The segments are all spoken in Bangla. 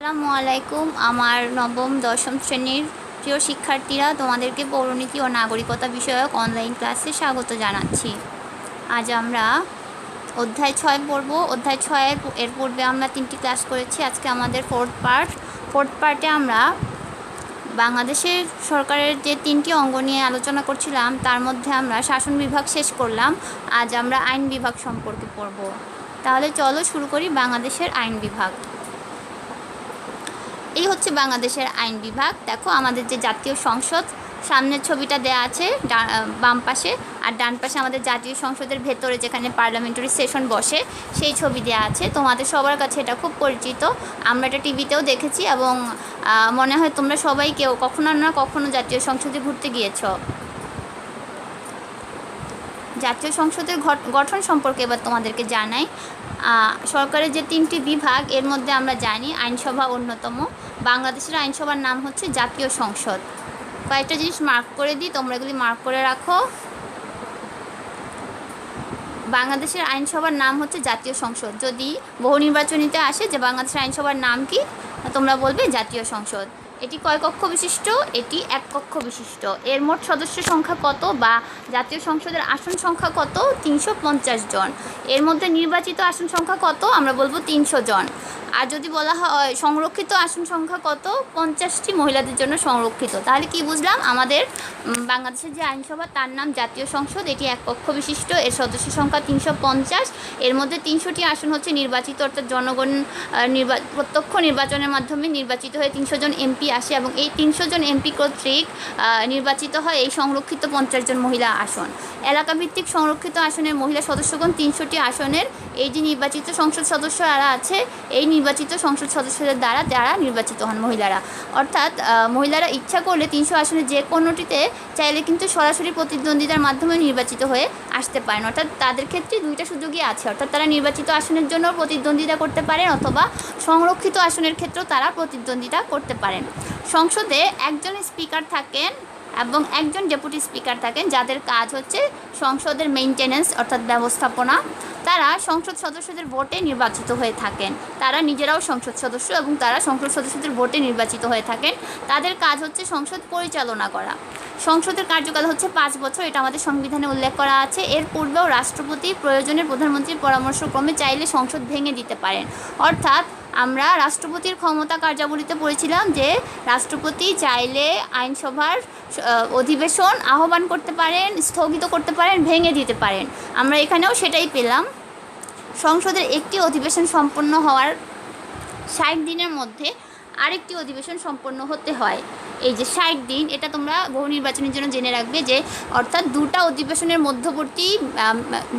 আসসালামু আলাইকুম। আমার নবম দশম শ্রেণীর প্রিয় শিক্ষার্থীরা, তোমাদেরকে পৌরনীতি ও নাগরিকতা বিষয়ক অনলাইন ক্লাসে স্বাগত জানাচ্ছি। আজ আমরা অধ্যায় 6 পড়ব। অধ্যায় 6 এর পূর্বে আমরা 3টি ক্লাস করেছি। আজকে আমাদের ফোর্থ পার্টে আমরা বাংলাদেশের সরকারের যে 3টি অঙ্গ নিয়ে আলোচনা করছিলাম, তার মধ্যে আমরা শাসন বিভাগ শেষ করলাম। আজ আমরা আইন বিভাগ সম্পর্কে পড়ব। তাহলে চলো শুরু করি। বাংলাদেশের আইন বিভাগ। এই হচ্ছে বাংলাদেশের আইন বিভাগ। দেখো, আমাদের যে জাতীয় সংসদ, সামনের ছবিটা দেয়া আছে বাম পাশে, আর ডান পাশে আমাদের জাতীয় সংসদের ভেতরে যেখানে পার্লামেন্টারি সেশন বসে সেই ছবি দেয়া আছে। তোমাদের সবার কাছে এটা খুব পরিচিত। আমরা এটা টিভিতেও দেখেছি এবং মনে হয় তোমরা সবাই কেউ কখনো না কখনো জাতীয় সংসদে ঘুরতে গিয়েছ। জাতীয় সংসদের গঠন সম্পর্কে এবার তোমাদেরকে জানাই। সরকারের যে 3টি বিভাগ, এর মধ্যে আমরা জানি আইনসভা অন্যতম। বাংলাদেশের আইনসভার নাম হচ্ছে জাতীয় সংসদ। কয়েকটা জিনিস মার্ক করে দিই, তোমরা এগুলি মার্ক করে রাখো। বাংলাদেশের আইনসভার নাম হচ্ছে জাতীয় সংসদ। যদি বহু নির্বাচনীতে আসে যে বাংলাদেশের আইনসভার নাম কি, তোমরা বলবে জাতীয় সংসদ। এটি কয় কক্ষ বিশিষ্ট? এটি 1 কক্ষ বিশিষ্ট। এর মোট সদস্য সংখ্যা কত, বা জাতীয় সংসদের আসন সংখ্যা কত? 350 জন। এর মধ্যে নির্বাচিত আসন সংখ্যা কত? আমরা বলবো 300 জন। আর যদি বলা হয় সংরক্ষিত আসন সংখ্যা কত? 50টি মহিলাদের জন্য সংরক্ষিত। তাহলে কি বুঝলাম? আমাদের বাংলাদেশের যে আইনসভা, তার নাম জাতীয় সংসদ। এটি 1 কক্ষ বিশিষ্ট। এর সদস্য সংখ্যা 350। এর মধ্যে 300টি আসন হচ্ছে নির্বাচিত, অর্থাৎ জনগণ প্রত্যক্ষ নির্বাচনের মাধ্যমে নির্বাচিত হয়ে 300 জন এমপি আসে, এবং এই 300 জন এমপি কর্তৃক নির্বাচিত হয় এই সংরক্ষিত 50 জন মহিলা আসন। এলাকাভিত্তিক সংরক্ষিত আসনের মহিলা সদস্যগণ 300টি আসনের এই যে নির্বাচিত সংসদ সদস্যরা আছে, এই নির্বাচিত সংসদ সদস্যদের দ্বারা যারা নির্বাচিত হন মহিলারা, অর্থাৎ মহিলারা ইচ্ছা করলে 300 আসনের যে কোনোটিতে চাইলে কিন্তু সরাসরি প্রতিদ্বন্দ্বিতার মাধ্যমে নির্বাচিত হয়ে আসতে পারেন। অর্থাৎ তাদের ক্ষেত্রে 2টা সুযোগই আছে, অর্থাৎ তারা নির্বাচিত আসনের জন্য প্রতিদ্বন্দ্বিতা করতে পারেন, অথবা সংরক্ষিত আসনের ক্ষেত্রেও তারা প্রতিদ্বন্দ্বিতা করতে পারেন। সংসদে একজন স্পিকার থাকেন এবং একজন ডেপুটি স্পিকার থাকেন, যাদের কাজ হচ্ছে সংসদের মেইনটেনেন্স অর্থাৎ ব্যবস্থাপনা। তারা সংসদ সদস্যদের ভোটে নির্বাচিত হয়ে থাকেন। তারা নিজেরাও সংসদ সদস্য এবং তারা সংসদ সদস্যদের ভোটে নির্বাচিত হয়ে থাকেন। তাদের কাজ হচ্ছে সংসদ পরিচালনা করা। সংসদের কার্যকাল হচ্ছে 5 বছর। এটা আমাদের সংবিধানে উল্লেখ করা আছে। এর পূর্বেও রাষ্ট্রপতি প্রয়োজনে প্রধানমন্ত্রীর পরামর্শক্রমে চাইলে সংসদ ভেঙে দিতে পারেন। অর্থাৎ আমরা রাষ্ট্রপতির ক্ষমতা কার্যাবলীতে পড়েছিলাম যে রাষ্ট্রপতি চাইলে আইনসভার অধিবেশন আহ্বান করতে পারেন, স্থগিত করতে পারেন, ভেঙে দিতে পারেন। আমরা এখানেও সেটাই পেলাম। সংসদের একটি অধিবেশন সম্পন্ন হওয়ার 60 দিনের মধ্যে আরেকটি অধিবেশন সম্পন্ন হতে হয়। এই যে 60 দিন, এটা তোমরা বহু নির্বাচনের জন্য জেনে রাখবে যে অর্থাৎ 2টা অধিবেশনের মধ্যবর্তী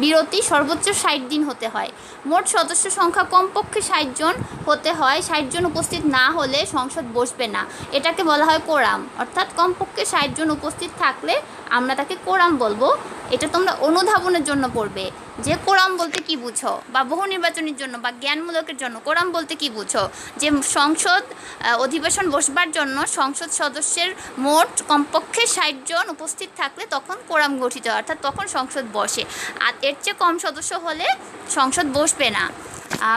বিরতি সর্বোচ্চ 60 দিন হতে হয়। মোট সদস্য সংখ্যা কমপক্ষে 60 জন হতে হয়। 60 জন উপস্থিত না হলে সংসদ বসবে না। এটাকে বলা হয় কোরাম। অর্থাৎ কমপক্ষে 60 জন উপস্থিত থাকলে আমরা তাকে কোরাম বলবো। এটা তোমরা অনুধাবনের জন্য পড়বে যে কোরাম বলতে কি বুঝো, বা বহু নির্বাচনের জন্য বা জ্ঞানমূলকের জন্য কোরাম বলতে কি বুঝো, যে সংসদ অধিবেশন বসবার জন্য সংসদ সদস্যের মোট কমপক্ষে 60 জন উপস্থিত থাকলে তখন কোরাম গঠিত হয়, অর্থাৎ তখন সংসদ বসে। আর এর চেয়ে কম সদস্য হলে সংসদ বসবে না।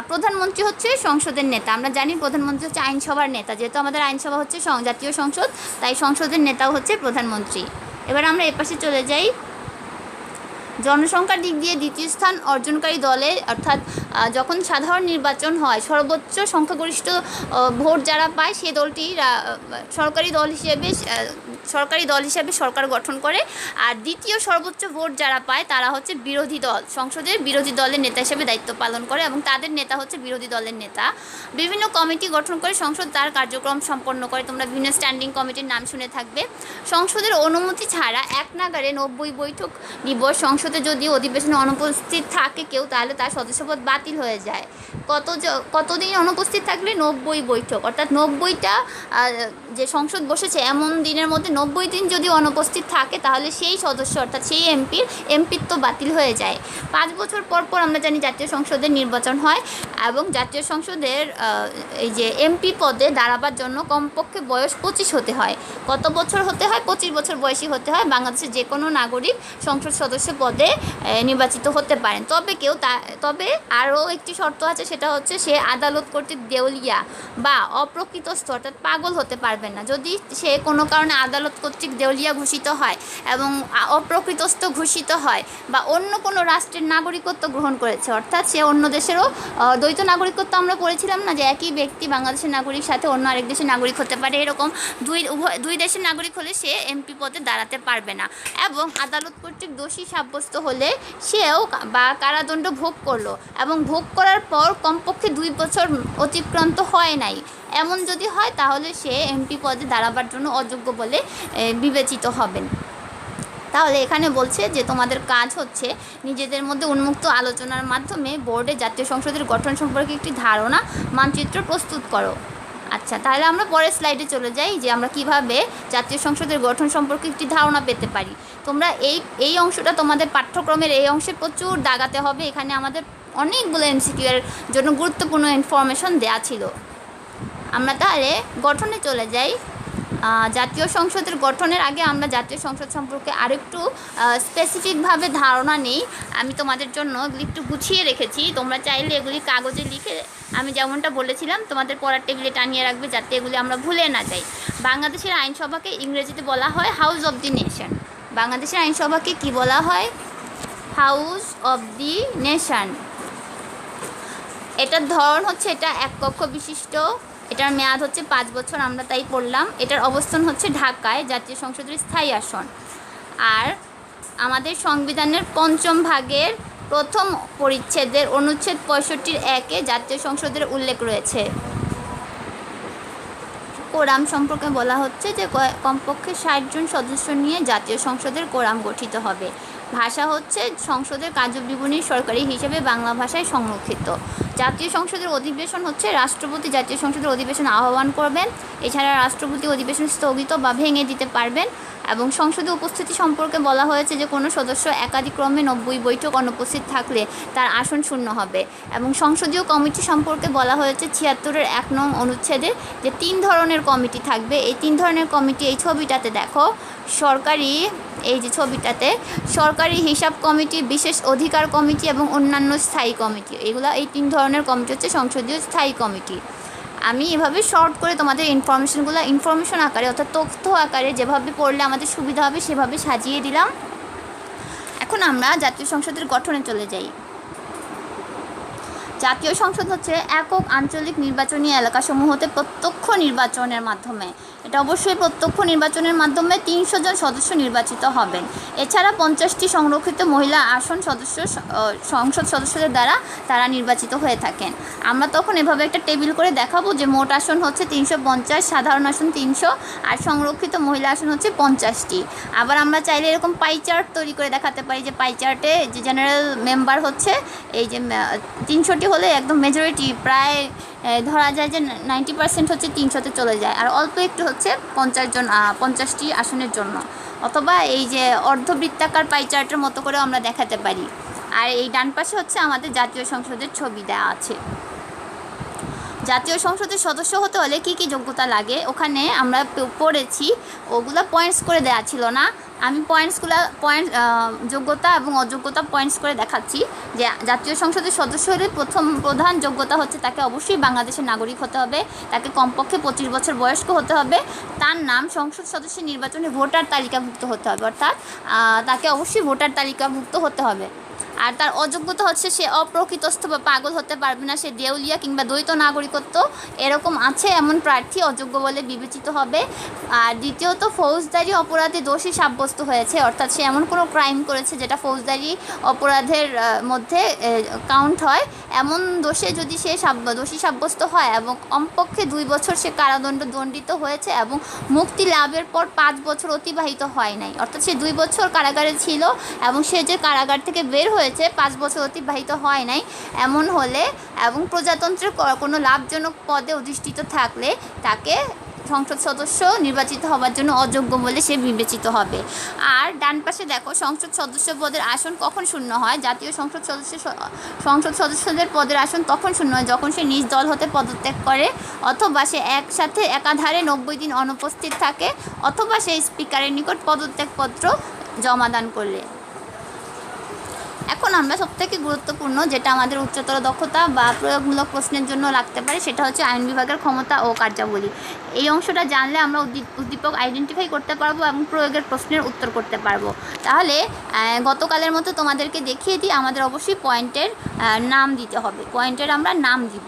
প্রধানমন্ত্রী হচ্ছে সংসদের নেতা। আমরা জানি প্রধানমন্ত্রী হচ্ছে আইনসভার নেতা। যেহেতু আমাদের আইনসভা হচ্ছে জাতীয় সংসদ, তাই সংসদের নেতাও হচ্ছে প্রধানমন্ত্রী। এবার আমরা এপাশে চলে যাই। জনসংখ্যার দিক দিয়ে দ্বিতীয় স্থান অর্জনকারী দলে, অর্থাৎ যখন সাধারণ নির্বাচন হয় সর্বোচ্চ সংখ্যাগরিষ্ঠ ভোট যারা পায় সে দলটি সরকারি দল হিসেবে সরকার গঠন করে। আর দ্বিতীয় সর্বোচ্চ ভোট যারা পায় তারা হচ্ছে বিরোধী দল, সংসদের বিরোধী দলের নেতা হিসেবে দায়িত্ব পালন করে, এবং তাদের নেতা হচ্ছে বিরোধী দলের নেতা। বিভিন্ন কমিটি গঠন করে সংসদ তার কার্যক্রম সম্পন্ন করে। তোমরা বিভিন্ন স্ট্যান্ডিং কমিটির নাম শুনে থাকবে। সংসদের অনুমতি ছাড়া এক নাগাড়ে 90 বৈঠক দিবস সংসদে যদি অধিবেশনে অনুপস্থিত থাকে কেউ, তাহলে তার সদস্যপদ বাতিল হয়ে যায়। কতদিন অনুপস্থিত থাকলে? 90 বৈঠক, অর্থাৎ 90টা যে সংসদ বসেছে এমন দিনের মধ্যে 90 দিন যদি অনুপস্থিত থাকে তাহলে সেই সদস্য অর্থাৎ সেই এমপিত্ব বাতিল হয়ে যায়। 5 বছর পর পর আমরা জানি জাতীয় সংসদের নির্বাচন হয়, এবং জাতীয় সংসদের এই যে এমপি পদে দাঁড়াবার জন্য কমপক্ষে বয়স 25 হতে হয়। কত বছর হতে হয়? 25 বছর বয়সী হতে হয় বাংলাদেশের যে কোনো নাগরিক সংসদ সদস্য পদে পদে নির্বাচিত হতে পারেন। তবে আরও একটি শর্ত আছে, সেটা হচ্ছে সে আদালত কর্তৃক দেউলিয়া বা অপ্রকৃতস্থ অর্থাৎ পাগল হতে পারবে না। যদি সে কোনো কারণে আদালত কর্তৃক দেউলিয়া ঘোষিত হয় এবং অপ্রকৃতস্থ ঘোষিত হয় বা অন্য কোনো রাষ্ট্রের নাগরিকত্ব গ্রহণ করেছে, অর্থাৎ সে অন্য দেশেরও দ্বৈত নাগরিকত্ব আমরা পড়েছিলাম না, যে একই ব্যক্তি বাংলাদেশের নাগরিক সাথে অন্য আরেক দেশের নাগরিক হতে পারে, এরকম দুই দেশের নাগরিক হলে সে এমপি পদে দাঁড়াতে পারবে না। এবং আদালত কর্তৃক দোষী সাব্যস্ত হলে সেও বা কারাদণ্ড ভোগ করলো এবং ভোগ করার পর কমপক্ষে 2 বছর অতিক্রান্ত হয় নাই, এমন যদি হয় তাহলে সে এমপি পদে দাঁড়াবার জন্য অযোগ্য বলে বিবেচিত হবেন। তাহলে এখানে বলছে যে তোমাদের কাজ হচ্ছে নিজেদের মধ্যে উন্মুক্ত আলোচনার মাধ্যমে বোর্ডে জাতীয় সংসদের গঠন সম্পর্কে একটি ধারণা মানচিত্র প্রস্তুত করো। আচ্ছা, তাহলে আমরা পরের স্লাইডে চলে যাই যে আমরা কিভাবে জাতীয় সংসদের গঠন সম্পর্কে একটি ধারণা পেতে পারি। তোমরা এই অংশটা তোমাদের পাঠ্যক্রমের এই অংশে প্রচুর দাগাতে হবে। এখানে আমাদের অনেকগুলো এমসিকিউ এর জন্য গুরুত্বপূর্ণ ইনফরমেশন দেওয়া ছিল। আমরা তাহলে গঠনে চলে যাই। জাতীয় সংসদের গঠনের আগে আমরা জাতীয় সংসদ সম্পর্কে আরেকটু স্পেসিফিকভাবে ধারণা নেই। আমি তোমাদের জন্য এগুলি একটু গুছিয়ে রেখেছি, তোমরা চাইলে এগুলি কাগজে লিখে আমি যেমনটা বলেছিলাম তোমাদের পড়ার টেবিলে টানিয়ে রাখবে, যাতে এগুলি আমরা ভুলে না যাই। বাংলাদেশের আইনসভাকে ইংরেজিতে বলা হয় হাউস অব দি নেশন। বাংলাদেশের আইনসভাকে কি বলা হয়? House of the nation. এটার ধরন হচ্ছে এটা এক কক্ষ বিশিষ্ট, এটার মেয়াদ হচ্ছে 5 বছর, আমরা তাই পড়লাম। এটার অবস্থান হচ্ছে ঢাকায়, জাতীয় সংসদের স্থায়ী আসন। আর আমাদের সংবিধানের 5ম ভাগের 1ম পরিচ্ছেদের অনুচ্ছেদ 65(1)-এ জাতীয় সংসদের উল্লেখ রয়েছে। কোরাম সম্পর্কে বলা হচ্ছে যে কমপক্ষে 60 জন সদস্য নিয়ে জাতীয় সংসদের কোরাম গঠিত হবে। ভাষা হচ্ছে সংসদের কার্যবিবরণী সরকারি হিসেবে বাংলা ভাষায় সংরক্ষিত। জাতীয় সংসদের অধিবেশন হচ্ছে রাষ্ট্রপতি জাতীয় সংসদের অধিবেশন আহ্বান করবেন। এছাড়া রাষ্ট্রপতি অধিবেশন স্থগিত বা ভেঙে দিতে পারবেন। এবং সংসদে উপস্থিতি সম্পর্কে বলা হয়েছে যে কোনো সদস্য একাদিক্রমে 90 বৈঠক অনুপস্থিত থাকলে তার আসন শূন্য হবে। এবং সংসদীয় কমিটি সম্পর্কে বলা হয়েছে 76-এর 1 নং অনুচ্ছেদে যে 3 ধরনের কমিটি থাকবে। এই 3 ধরনের কমিটি এই ছবিটাতে দেখো, সরকারি, এই যে ছবিটাতে সরকারি হিসাব কমিটি, বিশেষ অধিকার কমিটি এবং অন্যান্য স্থায়ী কমিটি, এই 3 ধরনের কমিটি হচ্ছে সংসদীয় স্থায়ী কমিটি। আমি এভাবে শর্ট করে তোমাদের ইনফরমেশন আকারে অর্থাৎ তথ্য আকারে যেভাবে পড়লে আমাদের সুবিধা হবে সেভাবে সাজিয়ে দিলাম। এখন আমরা জাতীয় সংসদের গঠনে চলে যাই। জাতীয় সংসদ হচ্ছে একক আঞ্চলিক নির্বাচনী এলাকাসমূহতে প্রত্যক্ষ নির্বাচনের মাধ্যমে, এটা অবশ্যই প্রত্যক্ষ নির্বাচনের মাধ্যমে 300 জন সদস্য নির্বাচিত হবেন। এছাড়া 50টি সংরক্ষিত মহিলা আসন সংসদ সদস্যদের দ্বারা তারা নির্বাচিত হয়ে থাকেন। আমরা তখন এভাবে একটা টেবিল করে দেখাবো যে মোট আসন হচ্ছে 350, সাধারণ আসন 300 আর সংরক্ষিত মহিলা আসন হচ্ছে 50টি। আবার আমরা চাইলে এরকম পাই চার্ট তৈরি করে দেখাতে পারি যে পাই চার্টে যে জেনারেল মেম্বার হচ্ছে এই যে 300টি হলে একদম মেজরিটি প্রায় ধরা যায় যে 90% হচ্ছে 300-তে চলে যায়, আর অল্প একটু হচ্ছে 50টি আসনের জন্য। অথবা এই যে অর্ধবৃত্তাকার পাই চার্টের মতো করেও আমরা দেখাতে পারি। আর এই ডান পাশে হচ্ছে আমাদের জাতীয় সংসদের ছবি দেওয়া আছে। জাতীয় সংসদের সদস্য হতে হলে কী কী যোগ্যতা লাগে ওখানে আমরা পড়েছি, ওগুলো পয়েন্টস করে দেওয়া ছিল না। আমি যোগ্যতা এবং অযোগ্যতা পয়েন্টস করে দেখাচ্ছি। যে জাতীয় সংসদের সদস্য হলে প্রধান যোগ্যতা হচ্ছে তাকে অবশ্যই বাংলাদেশের নাগরিক হতে হবে, তাকে কমপক্ষে 25 বছর বয়স্ক হতে হবে, তার নাম সংসদ সদস্যের নির্বাচনে ভোটার তালিকাভুক্ত হতে হবে, অর্থাৎ তাকে অবশ্যই ভোটার তালিকাভুক্ত হতে হবে। আর তার অযোগ্যতা হচ্ছে সে অপ্রকৃতস্থ বা পাগল হতে পারবে না, সে দেউলিয়া কিংবা দ্বৈত নাগরিকত্ব এরকম আছে এমন প্রার্থী অযোগ্য বলে বিবেচিত হবে। আর দ্বিতীয়ত ফৌজদারি অপরাধে দোষী সাব্যস্ত হয়েছে, অর্থাৎ সে এমন কোনো ক্রাইম করেছে যেটা ফৌজদারি অপরাধের মধ্যে কাউন্ট হয়, এমন দোষে যদি সে দোষী সাব্যস্ত হয় এবং কমপক্ষে 2 বছর সে দণ্ডিত হয়েছে এবং মুক্তি লাভের পর 5 বছর অতিবাহিত হয় নাই, অর্থাৎ সে 2 বছর কারাগারে ছিল এবং সে যে কারাগার থেকে বের হয়েছে 5 বছর অতিবাহিত হয় নাই, এমন হলে এবং প্রজাতন্ত্রের কোনো লাভজনক পদে অধিষ্ঠিত থাকলে তাকে সংসদ সদস্য নির্বাচিত হওয়ার জন্য অযোগ্য বলে সে বিবেচিত হবে। আর ডান পাশে দেখো সংসদ সদস্য পদের আসন কখন শূন্য হয়। জাতীয় সংসদ সদস্যদের পদের আসন তখন শূন্য হয় যখন সে নিজ দল হতে পদত্যাগ করে, অথবা সে একসাথে একাধারে 90 দিন অনুপস্থিত থাকে, অথবা সে স্পিকারের নিকট পদত্যাগপত্র জমা দান করলে। এখন আমরা সবথেকে গুরুত্বপূর্ণ যেটা আমাদের উচ্চতর দক্ষতা বা প্রয়োগমূলক প্রশ্নের জন্য লাগতে পারে সেটা হচ্ছে আইন বিভাগের ক্ষমতা ও কার্যাবলী। এই অংশটা জানলে আমরা উদ্দীপক আইডেন্টিফাই করতে পারবো এবং প্রয়োগের প্রশ্নের উত্তর করতে পারবো। তাহলে গতকালের মতো তোমাদেরকে দেখিয়ে দিই, আমাদের অবশ্যই পয়েন্টের নাম দিতে হবে। পয়েন্টের আমরা নাম দিব।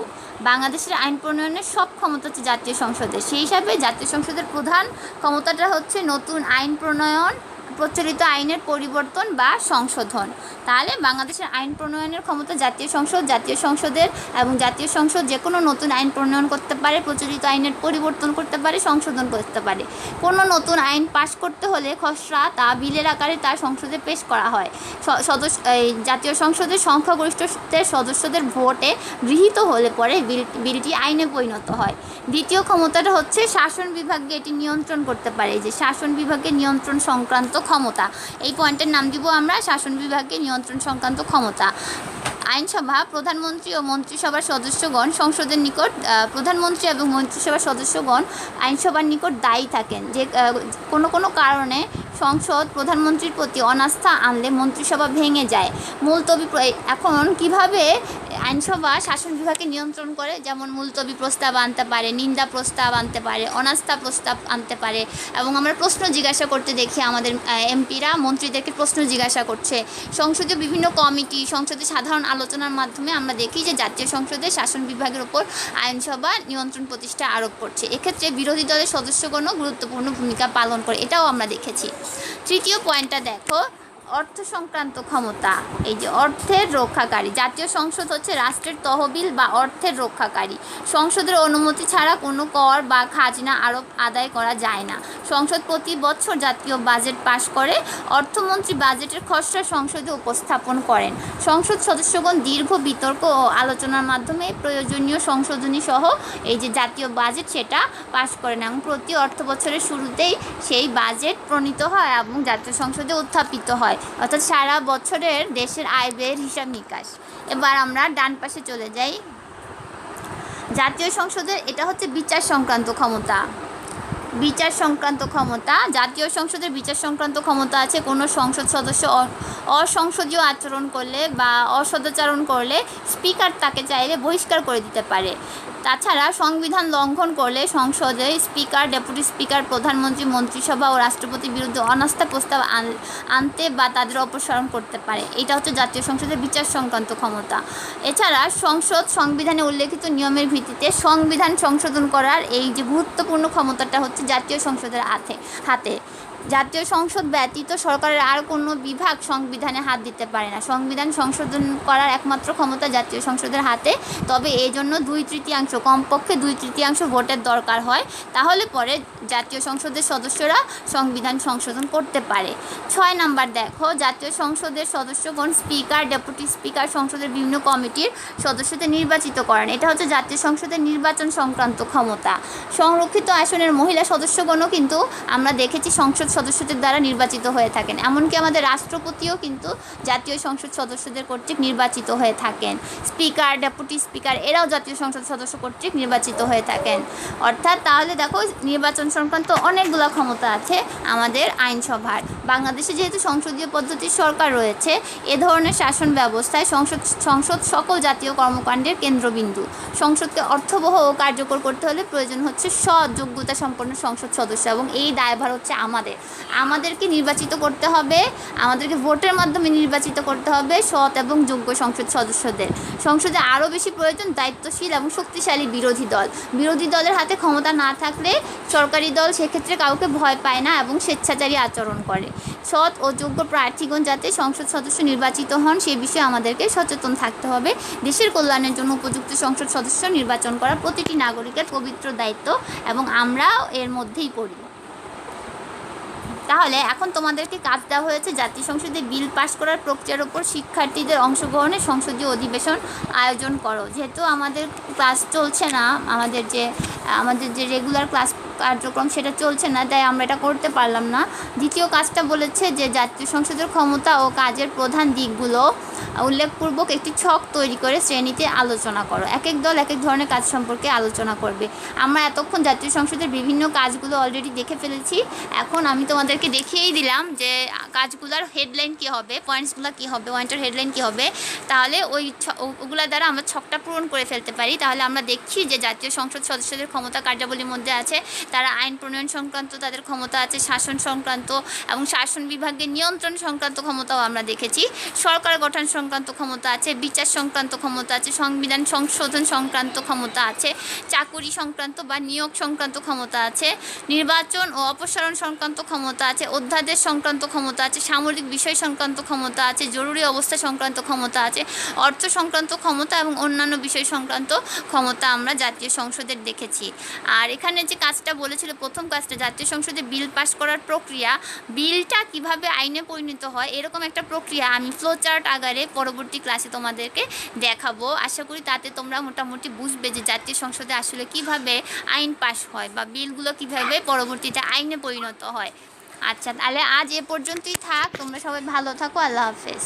বাংলাদেশের আইন প্রণয়নের সব ক্ষমতা হচ্ছে জাতীয় সংসদের। সেই হিসাবে জাতীয় সংসদের প্রধান ক্ষমতাটা হচ্ছে নতুন আইন প্রণয়ন, প্রচলিত আইনের পরিবর্তন বা সংশোধন। তাহলে বাংলাদেশের আইন প্রণয়নের ক্ষমতা জাতীয় সংসদ। জাতীয় সংসদের এবং জাতীয় সংসদ যে কোনো নতুন আইন প্রণয়ন করতে পারে, প্রচলিত আইনের পরিবর্তন করতে পারে, সংশোধন করতে পারে। কোনো নতুন আইন পাশ করতে হলে খসড়া তা বিলের আকারে তার সংসদে পেশ করা হয়। জাতীয় সংসদের সংখ্যাগরিষ্ঠদের সদস্যদের ভোটে গৃহীত হলে পরে বিলটি আইনে পরিণত হয়। দ্বিতীয় ক্ষমতাটা হচ্ছে শাসন বিভাগকে এটি নিয়ন্ত্রণ করতে পারে। যে শাসন বিভাগের নিয়ন্ত্রণ সংক্রান্ত ক্ষমতা, এই পয়েন্টের নাম দিব আমরা শাসন বিভাগকে নিয়ন্ত্রণ সংক্রান্ত ক্ষমতা। আইনসভা, প্রধানমন্ত্রী ও মন্ত্রিসভার সদস্যগণ সংসদের নিকট, প্রধানমন্ত্রী এবং মন্ত্রিসভার সদস্যগণ আইনসভার নিকট দায়ী থাকেন। যে কোনো কারণে সংসদ প্রধানমন্ত্রীর প্রতি অনাস্থা আনলে মন্ত্রিসভা ভেঙে যায়। মুলতবি, এখন কিভাবে আইনসভা শাসন বিভাগকে নিয়ন্ত্রণ করে, যেমন মুলতবি প্রস্তাব আনতে পারে, নিন্দা প্রস্তাব আনতে পারে, অনাস্থা প্রস্তাব আনতে পারে। এবং আমরা প্রশ্ন জিজ্ঞাসা করতে দেখি আমাদের এমপিরা মন্ত্রীদেরকে প্রশ্ন জিজ্ঞাসা করছে। সংসদীয় বিভিন্ন কমিটি, সংসদে সাধারণ আলোচনার মাধ্যমে আমরা দেখি যে জাতীয় সংসদে শাসন বিভাগের ওপর আইনসভা নিয়ন্ত্রণ প্রতিষ্ঠা আরোপ করছে। এক্ষেত্রে বিরোধী দলের সদস্যগণও গুরুত্বপূর্ণ ভূমিকা পালন করে, এটাও আমরা দেখেছি। তৃতীয় পয়েন্টটা দেখো, অর্থ সংক্রান্ত ক্ষমতা। এই যে অর্থের রক্ষাকারী, জাতীয় সংসদ হচ্ছে রাষ্ট্রের তহবিল বা অর্থের রক্ষাকারী। সংসদের অনুমতি ছাড়া কোনো কর বা খাজনা আদায় করা যায় না। সংসদ প্রতি বছর জাতীয় বাজেট পাশ করে। অর্থমন্ত্রী বাজেটের খসড়া সংসদে উপস্থাপন করেন। সংসদ সদস্যগণ দীর্ঘ বিতর্ক ও আলোচনার মাধ্যমে প্রয়োজনীয় সংশোধনী সহ এই যে জাতীয় বাজেট সেটা পাশ করেন এবং প্রতি অর্থ বছরের শুরুতেই সেই বাজেট প্রণীত হয় এবং জাতীয় সংসদে উত্থাপিত হয়, অর্থাৎ সারা বছরের দেশের আয় ব্যয়ের হিসাব নিকাশ। এবার আমরা ডান পাশে চলে যাই। জাতীয় সংসদের এটা হচ্ছে বিচার সংক্রান্ত ক্ষমতা। বিচার সংক্রান্ত ক্ষমতা, জাতীয় সংসদের বিচার সংক্রান্ত ক্ষমতা আছে। কোনো সংসদ সদস্য অসংসদীয় আচরণ করলে বা অসদাচরণ করলে স্পিকার তাকে চাইলে বহিষ্কার করে দিতে পারে। তাছাড়া সংবিধান লঙ্ঘন করলে সংসদে স্পিকার, ডেপুটি স্পিকার, প্রধানমন্ত্রী, মন্ত্রিসভা ও রাষ্ট্রপতির বিরুদ্ধে অনাস্থা প্রস্তাব আনতে বা তাদের অপসারণ করতে পারে। এটা হচ্ছে জাতীয় সংসদের বিচার সংক্রান্ত ক্ষমতা। এছাড়া সংসদ সংবিধানে উল্লেখিত নিয়মের ভিত্তিতে সংবিধান সংশোধন করার এই যে গুরুত্বপূর্ণ ক্ষমতাটা হচ্ছে জাতীয় সংসদের হাতে। জাতীয় সংসদ ব্যতীত সরকারের আর কোনো বিভাগ সংবিধানে হাত দিতে পারে না। সংবিধান সংশোধন করার একমাত্র ক্ষমতা জাতীয় সংসদের হাতে। তবে এই জন্য 2/3, কমপক্ষে 2/3 ভোটের দরকার হয়, তাহলে পরে জাতীয় সংসদের সদস্যরা সংবিধান সংশোধন করতে পারে। 6 নাম্বার দেখো, জাতীয় সংসদের সদস্যগণ স্পিকার, ডেপুটি স্পিকার সংসদের বিভিন্ন কমিটির সদস্যদের নির্বাচিত করেন। এটা হচ্ছে জাতীয় সংসদের নির্বাচন সংক্রান্ত ক্ষমতা। সংরক্ষিত আসনের মহিলা সদস্যগণও কিন্তু আমরা দেখেছি সংসদ সদস্যদের দ্বারা নির্বাচিত হয়ে থাকেন। এমনকি আমাদের রাষ্ট্রপতিও কিন্তু জাতীয় সংসদ সদস্যদের কর্তৃক নির্বাচিত হয়ে থাকেন। স্পিকার, ডেপুটি স্পিকার এরাও জাতীয় সংসদ সদস্য কর্তৃক নির্বাচিত হয়ে থাকেন। অর্থাৎ তাহলে দেখো নির্বাচন সংক্রান্ত অনেকগুলো ক্ষমতা আছে আমাদের আইনসভার। বাংলাদেশে যেহেতু সংসদীয় পদ্ধতির সরকার রয়েছে, এ ধরনের শাসন ব্যবস্থায় সংসদ সকল জাতীয় কর্মকাণ্ডের কেন্দ্রবিন্দু। সংসদকে অর্থবহ ও কার্যকর করতে হলে প্রয়োজন হচ্ছে সৎ যোগ্যতা সম্পন্ন সংসদ সদস্য, এবং এই দায়ভার হচ্ছে আমাদেরকে নির্বাচিত করতে হবে, আমাদেরকে ভোটের মাধ্যমে নির্বাচিত করতে হবে সৎ এবং যোগ্য সংসদ সদস্যদের। সংসদে আরও বেশি প্রয়োজন দায়িত্বশীল এবং শক্তিশালী বিরোধী দল। বিরোধী দলের হাতে ক্ষমতা না থাকলে সরকারি দল সেক্ষেত্রে কাউকে ভয় পায় না এবং স্বেচ্ছাচারী আচরণ করে। সৎ ও যোগ্য প্রার্থীগণ যাতে সংসদ সদস্য নির্বাচিত হন সে বিষয়ে আমাদেরকে সচেতন থাকতে হবে। দেশের কল্যাণের জন্য উপযুক্ত সংসদ সদস্য নির্বাচন করা প্রতিটি নাগরিকের পবিত্র দায়িত্ব এবং আমরাও এর মধ্যেই পড়ি। তাহলে এখন তোমাদেরকে কাজ দেওয়া হয়েছে জাতীয় সংসদে বিল পাস করার প্রক্রিয়ার উপর শিক্ষার্থীদের অংশগ্রহণে সংসদীয় অধিবেশন আয়োজন করো। যেহেতু আমাদের ক্লাস চলছে না, আমাদের যে রেগুলার ক্লাস কার্যক্রম সেটা চলছে না, তাই আমরা এটা করতে পারলাম না। দ্বিতীয় কাজটা বলেছে যে জাতীয় সংসদের ক্ষমতা ও কাজের প্রধান দিকগুলো উল্লেখপূর্বক একটি ছক তৈরি করে শ্রেণীতে আলোচনা করো। এক এক দল এক এক ধরনের কাজ সম্পর্কে আলোচনা করবে। আমরা এতক্ষণ জাতীয় সংসদের বিভিন্ন কাজগুলো অলরেডি দেখে ফেলেছি। এখন আমি তোমাদেরকে দেখিয়েই দিলাম যে কাজগুলোর হেডলাইন কী হবে, পয়েন্টসগুলো কী হবে, পয়েন্টের হেডলাইন কী হবে। তাহলে ওগুলোর দ্বারা আমরা ছকটা পূরণ করে ফেলতে পারি। তাহলে আমরা দেখছি যে জাতীয় সংসদ সদস্যদের ক্ষমতা কার্যাবলীর মধ্যে আছে তারা আইন প্রণয়ন সংক্রান্ত তাদের ক্ষমতা আছে, শাসন সংক্রান্ত এবং শাসন বিভাগের নিয়ন্ত্রণ সংক্রান্ত ক্ষমতাও আমরা দেখেছি, সরকার গঠন সংক্রান্ত ক্ষমতা আছে, বিচার সংক্রান্ত ক্ষমতা আছে, সংবিধান সংশোধন সংক্রান্ত ক্ষমতা আছে, চাকুরি সংক্রান্ত বা নিয়োগ সংক্রান্ত ক্ষমতা আছে, নির্বাচন ও অপসারণ সংক্রান্ত ক্ষমতা আছে, অধ্যাদেশ সংক্রান্ত ক্ষমতা আছে, সামরিক বিষয় সংক্রান্ত ক্ষমতা আছে, জরুরি অবস্থা সংক্রান্ত ক্ষমতা আছে, অর্থ সংক্রান্ত ক্ষমতা এবং অন্যান্য বিষয় সংক্রান্ত ক্ষমতা আমরা জাতীয় সংসদের দেখেছি। আর এখানে যে কাজটা বলেছিল, প্রথম কাজটা জাতীয় সংসদে বিল পাস করার প্রক্রিয়া, বিলটা কিভাবে আইনে পরিণত হয় এরকম একটা প্রক্রিয়া আমি ফ্লোচার্ট আকারে পরবর্তী ক্লাসে তোমাদেরকে দেখাবো। আশা করি তাতে তোমরা মোটামুটি বুঝবে যে জাতীয় সংসদে আসলে কিভাবে আইন পাস হয় বা বিলগুলো কিভাবে পরবর্তীতে আইনে পরিণত হয়। আচ্ছা, তাহলে আজ এ পর্যন্তই থাক। তোমরা সবাই ভালো থাকো। আল্লাহ হাফেজ।